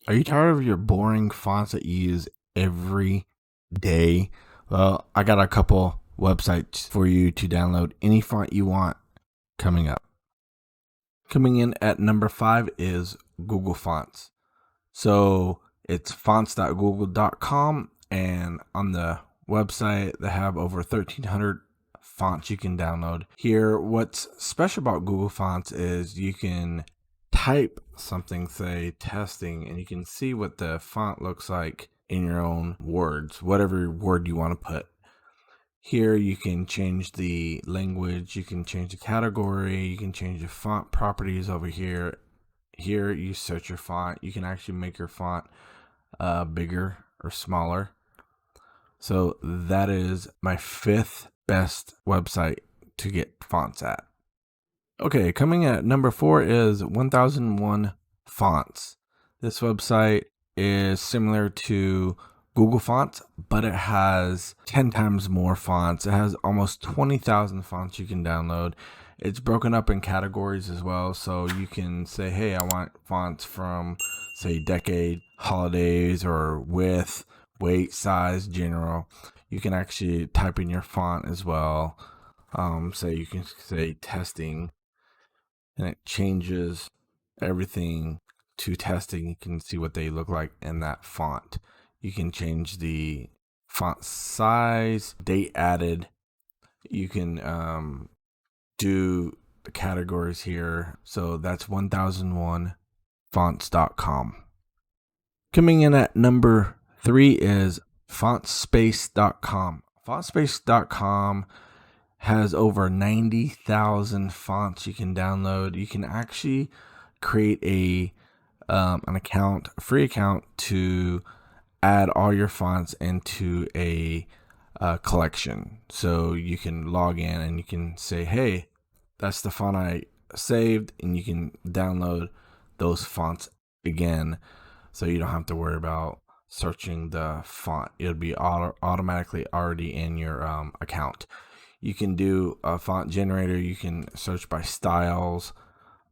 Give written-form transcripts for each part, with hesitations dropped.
Are you tired of your boring fonts that you use every day? Well, I got a couple websites for you to download any font you want coming up. Coming in at number 5 is Google Fonts. So it's fonts.google.com, and on the website they have over 1,300 fonts you can download. Here, what's special about Google Fonts is you can type something, say testing, and you can see what the font looks like in your own words, whatever word you want to put. Here you can change the language, you can change the category, you can change the font properties over here. Here you search your font. You can actually make your font bigger or smaller. So that is my 5th best website to get fonts at. Okay, coming at number 4 is 1001 Fonts. This website is similar to Google Fonts, but it has 10 times more fonts. It has almost 20,000 fonts you can download. It's broken up in categories as well, so you can say, hey, I want fonts from, say, decade, holidays, or width, weight, size, general. You can actually type in your font as well. Say you can say testing, and it changes everything to testing. You can see what they look like in that font. You can change the font size, date added. You can do the categories here. So that's 1001fonts.com. Coming in at number 3 is fontspace.com. Fontspace.com has over 90,000 fonts you can download. You can actually create an account, a free account, to add all your fonts into a collection. So you can log in and you can say, hey, that's the font I saved, and you can download those fonts again, so you don't have to worry about searching the font. It'll be automatically already in your account. You can do a font generator. You can search by styles,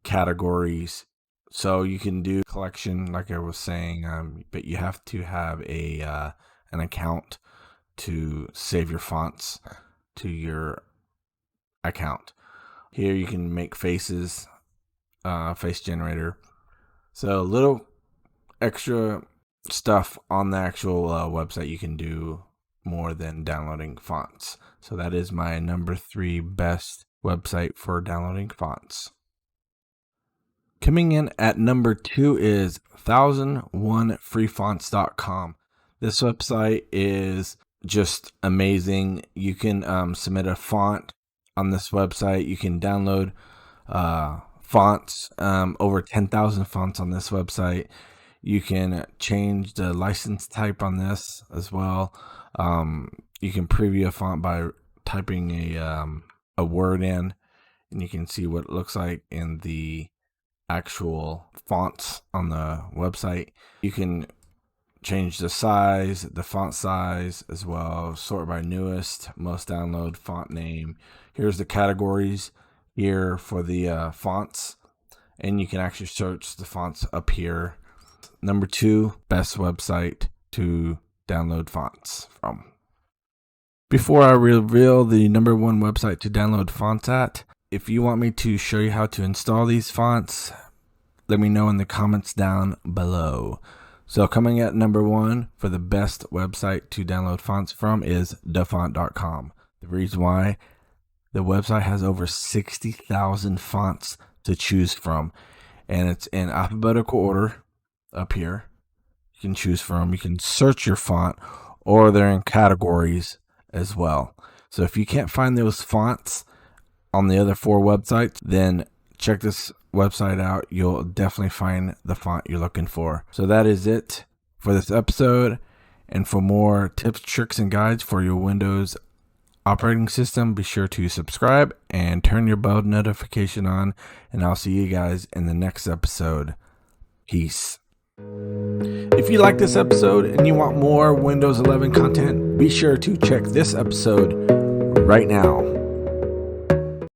categories. So you can do collection, like I was saying, but you have to have an account to save your fonts to your account. Here you can make faces, face generator. So a little extra stuff on the actual website you can do more than downloading fonts. So that is my number 3 best website for downloading fonts. Coming in at number 2 is 1001freefonts.com. This website is just amazing. You can submit a font on this website. You can download fonts, over 10,000 fonts on this website. You can change the license type on this as well. You can preview a font by typing a word in, and you can see what it looks like in the actual fonts on the website. You can change the size, the font size as well, sort by newest, most download, font name. Here's the categories here for the fonts, and you can actually search the fonts up here. Number 2 best website to download fonts from. Before I reveal the number 1 website to download fonts at, if you want me to show you how to install these fonts, let me know in the comments down below. So coming at number 1 for the best website to download fonts from is dafont.com. The reason why, the website has over 60,000 fonts to choose from, and it's in alphabetical order up here. You can choose from, you can search your font, or they're in categories as well. So if you can't find those fonts on the other 4 websites, then check this website out. You'll definitely find the font you're looking for. So that is it for this episode. And for more tips, tricks, and guides for your Windows operating system, be sure to subscribe and turn your bell notification on. And I'll see you guys in the next episode. Peace. If you like this episode and you want more Windows 11 content, be sure to check this episode right now.